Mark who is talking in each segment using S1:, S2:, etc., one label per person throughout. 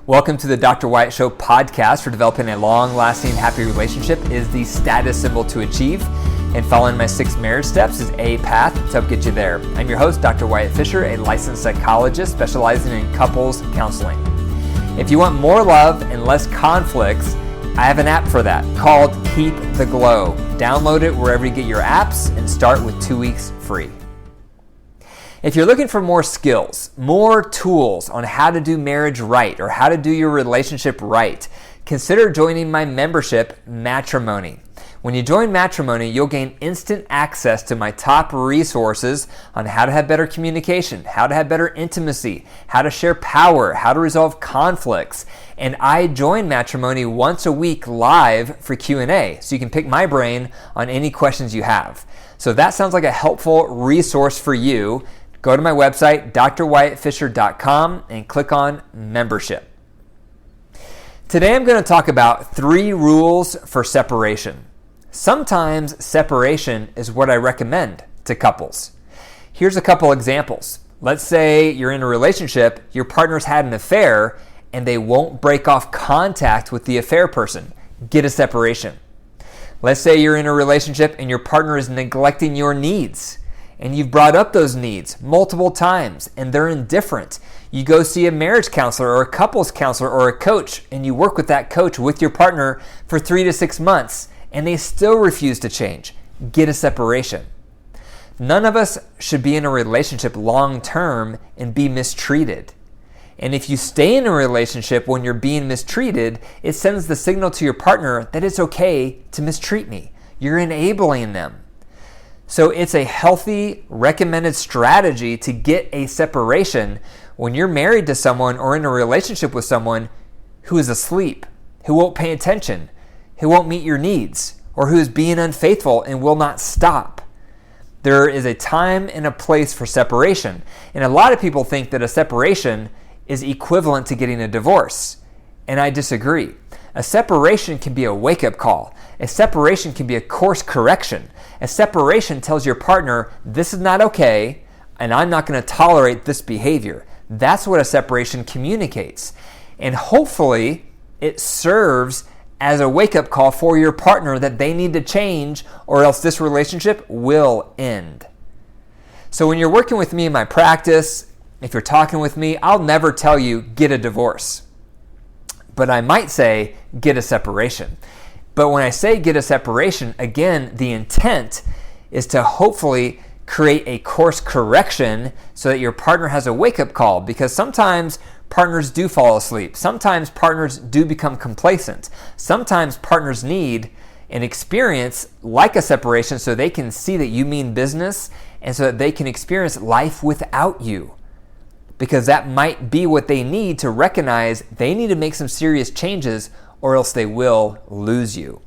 S1: Welcome to the Dr. Wyatt Show podcast. For developing a long-lasting, happy relationship is the status symbol to achieve, and following my 6 marriage steps is a path to help get you there. I'm your host, Dr. Wyatt Fisher, a licensed psychologist specializing in couples counseling. If you want more love and less conflicts, I have an app for that called Keep the Glow. Download it wherever you get your apps and start with 2 weeks free. If you're looking for more skills, more tools on how to do marriage right or how to do your relationship right, consider joining my membership, Matrimony. When you join Matrimony, you'll gain instant access to my top resources on how to have better communication, how to have better intimacy, how to share power, how to resolve conflicts. And I join Matrimony once a week live for Q&A, so you can pick my brain on any questions you have. So if that sounds like a helpful resource for you, go to my website, drwyattfisher.com, and click on membership. Today I'm going to talk about 3 rules for separation. Sometimes separation is what I recommend to couples. Here's a couple examples. Let's say you're in a relationship, your partner's had an affair, and they won't break off contact with the affair person. Get a separation. Let's say you're in a relationship and your partner is neglecting your needs, and you've brought up those needs multiple times and they're indifferent. You go see a marriage counselor or a couples counselor or a coach, and you work with that coach with your partner for 3 to 6 months and they still refuse to change. Get a separation. None of us should be in a relationship long term and be mistreated. And if you stay in a relationship when you're being mistreated, it sends the signal to your partner that it's okay to mistreat me. You're enabling them. So it's a healthy, recommended strategy to get a separation when you're married to someone or in a relationship with someone who is asleep, who won't pay attention, who won't meet your needs, or who is being unfaithful and will not stop. There is a time and a place for separation. And a lot of people think that a separation is equivalent to getting a divorce. And I disagree. A separation can be a wake-up call. A separation can be a course correction. A separation tells your partner, this is not okay, and I'm not going to tolerate this behavior. That's what a separation communicates. And hopefully, it serves as a wake-up call for your partner that they need to change, or else this relationship will end. So when you're working with me in my practice, if you're talking with me, I'll never tell you, get a divorce. But I might say, get a separation. But when I say get a separation, again, the intent is to hopefully create a course correction so that your partner has a wake-up call, because sometimes partners do fall asleep. Sometimes partners do become complacent. Sometimes partners need an experience like a separation so they can see that you mean business and so that they can experience life without you. Because that might be what they need to recognize they need to make some serious changes, or else they will lose you.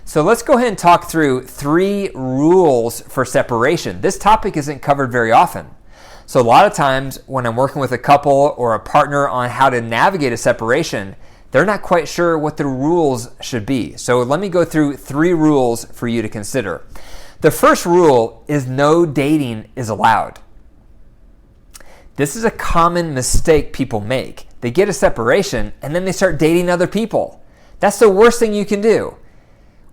S1: So let's go ahead and talk through 3 rules for separation. This topic isn't covered very often. So a lot of times when I'm working with a couple or a partner on how to navigate a separation, they're not quite sure what the rules should be. So let me go through 3 rules for you to consider. The first rule is no dating is allowed. This is a common mistake people make. They get a separation and then they start dating other people. That's the worst thing you can do.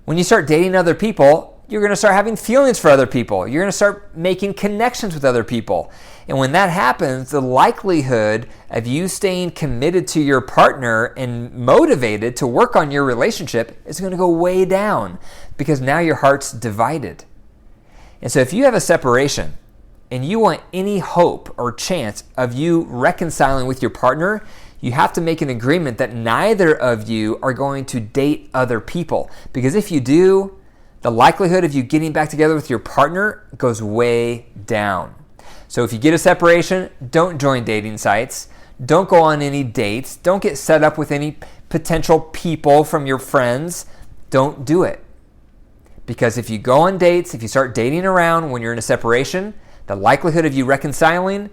S1: When you start dating other people, you're going to start having feelings for other people. You're going to start making connections with other people. And when that happens, the likelihood of you staying committed to your partner and motivated to work on your relationship is going to go way down, because now your heart's divided. And so if you have a separation, and you want any hope or chance of you reconciling with your partner, you have to make an agreement that neither of you are going to date other people. Because if you do, the likelihood of you getting back together with your partner goes way down. So if you get a separation, don't join dating sites. Don't go on any dates. Don't get set up with any potential people from your friends. Don't do it. Because if you go on dates, if you start dating around when you're in a separation, the likelihood of you reconciling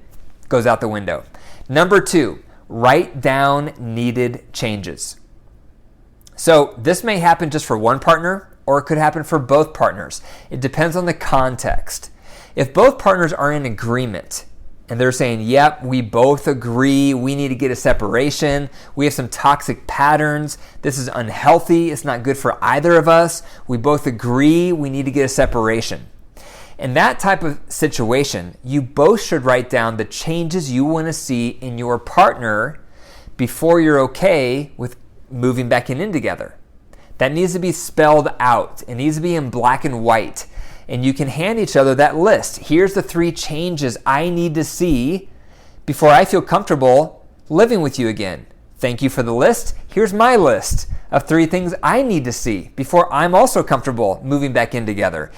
S1: goes out the window. Number 2, write down needed changes. So this may happen just for one partner, or it could happen for both partners. It depends on the context. If both partners are in agreement and they're saying, yep, we both agree we need to get a separation. We have some toxic patterns. This is unhealthy. It's not good for either of us. We both agree we need to get a separation. In that type of situation, you both should write down the changes you want to see in your partner before you're okay with moving back in together. That needs to be spelled out. It needs to be in black and white. And you can hand each other that list. Here's the 3 changes I need to see before I feel comfortable living with you again. Thank you for the list. Here's my list of 3 things I need to see before I'm also comfortable moving back in together.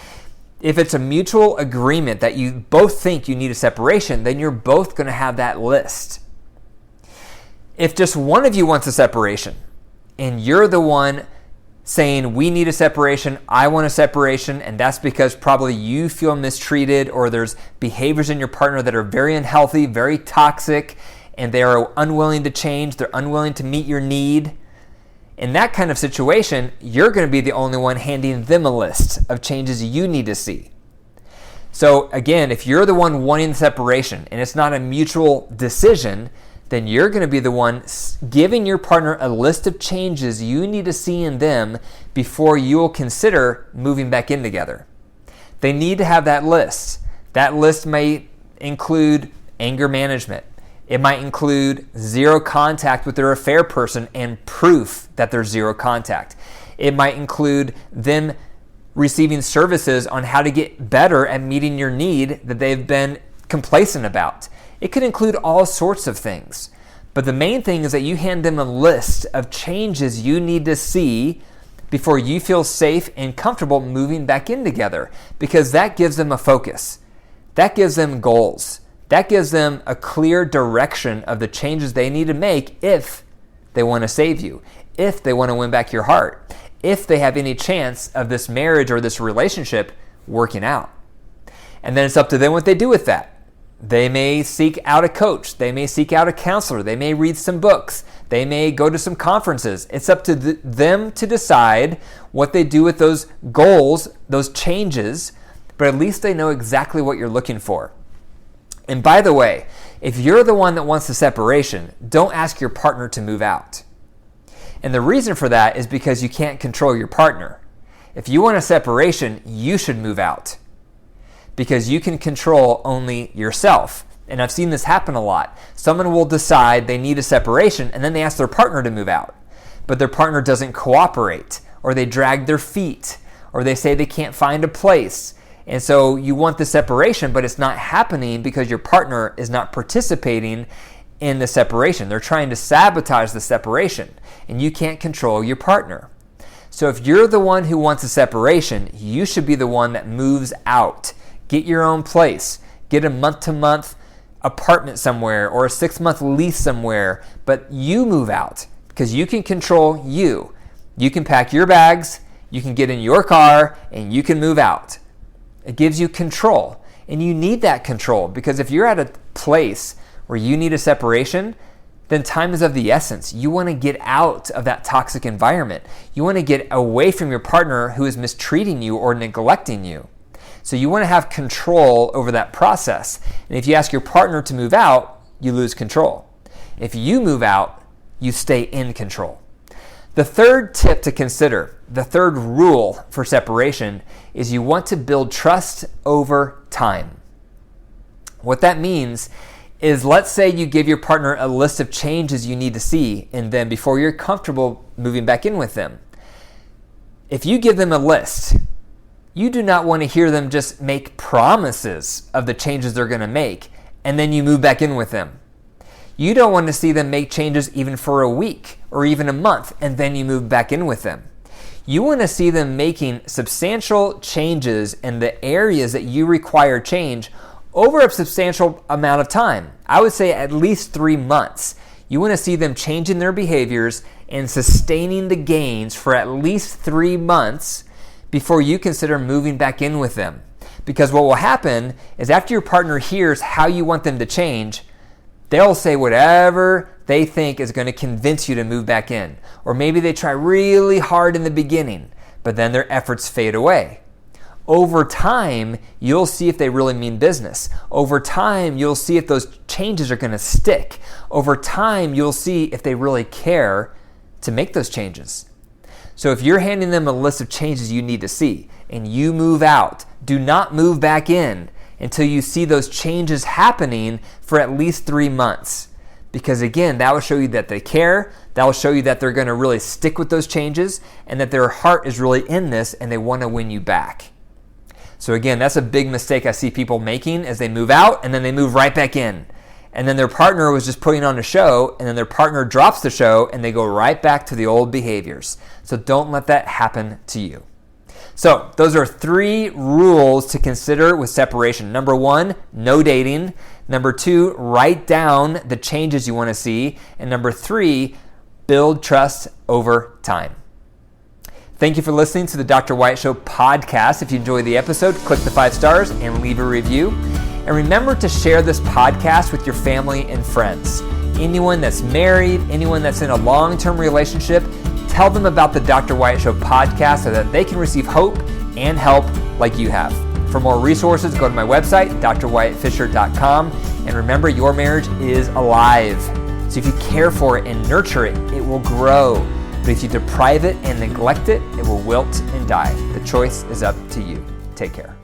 S1: If it's a mutual agreement that you both think you need a separation, then you're both going to have that list. If just one of you wants a separation and you're the one saying, we need a separation, I want a separation, and that's because probably you feel mistreated or there's behaviors in your partner that are very unhealthy, very toxic, and they are unwilling to change, they're unwilling to meet your need. In that kind of situation, you're going to be the only one handing them a list of changes you need to see. So again, if you're the one wanting the separation and it's not a mutual decision, then you're going to be the one giving your partner a list of changes you need to see in them before you'll consider moving back in together. They need to have that list. That list may include anger management. It might include zero contact with their affair person and proof that there's zero contact. It might include them receiving services on how to get better at meeting your need that they've been complacent about. It could include all sorts of things. But the main thing is that you hand them a list of changes you need to see before you feel safe and comfortable moving back in together, because that gives them a focus. That gives them goals. That gives them a clear direction of the changes they need to make if they want to save you, if they want to win back your heart, if they have any chance of this marriage or this relationship working out. And then it's up to them what they do with that. They may seek out a coach. They may seek out a counselor. They may read some books. They may go to some conferences. It's up to them to decide what they do with those goals, those changes, but at least they know exactly what you're looking for. And by the way, if you're the one that wants the separation, don't ask your partner to move out. And the reason for that is because you can't control your partner. If you want a separation, you should move out, because you can control only yourself. And I've seen this happen a lot. Someone will decide they need a separation and then they ask their partner to move out, but their partner doesn't cooperate, or they drag their feet, or they say they can't find a place. And so you want the separation, but it's not happening because your partner is not participating in the separation. They're trying to sabotage the separation, and you can't control your partner. So if you're the one who wants a separation, you should be the one that moves out. Get your own place. Get a month-to-month apartment somewhere or a 6-month lease somewhere, but you move out because you can control you. You can pack your bags, you can get in your car, and you can move out. It gives you control, and you need that control, because if you're at a place where you need a separation, then time is of the essence. You want to get out of that toxic environment. You want to get away from your partner who is mistreating you or neglecting you. So you want to have control over that process. And if you ask your partner to move out, you lose control. If you move out, you stay in control. The third tip to consider, the third rule for separation, is you want to build trust over time. What that means is, let's say you give your partner a list of changes you need to see in them before you're comfortable moving back in with them. If you give them a list, you do not want to hear them just make promises of the changes they're going to make and then you move back in with them. You don't want to see them make changes even for a week or even a month and then you move back in with them. You want to see them making substantial changes in the areas that you require change over a substantial amount of time. I would say at least 3 months. You want to see them changing their behaviors and sustaining the gains for at least 3 months before you consider moving back in with them. Because what will happen is, after your partner hears how you want them to change, they'll say whatever they think is going to convince you to move back in. Or maybe they try really hard in the beginning, but then their efforts fade away. over time, you'll see if they really mean business. Over time, you'll see if those changes are going to stick. Over time, you'll see if they really care to make those changes. So if you're handing them a list of changes you need to see and you move out, do not move back in until you see those changes happening for at least 3 months. Because again, that will show you that they care, that will show you that they're going to really stick with those changes and that their heart is really in this and they want to win you back. So again, that's a big mistake I see people making as they move out and then they move right back in. And then their partner was just putting on a show and then their partner drops the show and they go right back to the old behaviors. So don't let that happen to you. So those are 3 rules to consider with separation. Number 1, no dating. Number 2, write down the changes you want to see. And number 3, build trust over time. Thank you for listening to the Dr. Wyatt Show podcast. If you enjoyed the episode, click the 5 stars and leave a review. And remember to share this podcast with your family and friends. Anyone that's married, anyone that's in a long-term relationship, tell them about the Dr. Wyatt Show podcast so that they can receive hope and help like you have. For more resources, go to my website, drwyattfisher.com. And remember, your marriage is alive. So if you care for it and nurture it, it will grow. But if you deprive it and neglect it, it will wilt and die. The choice is up to you. Take care.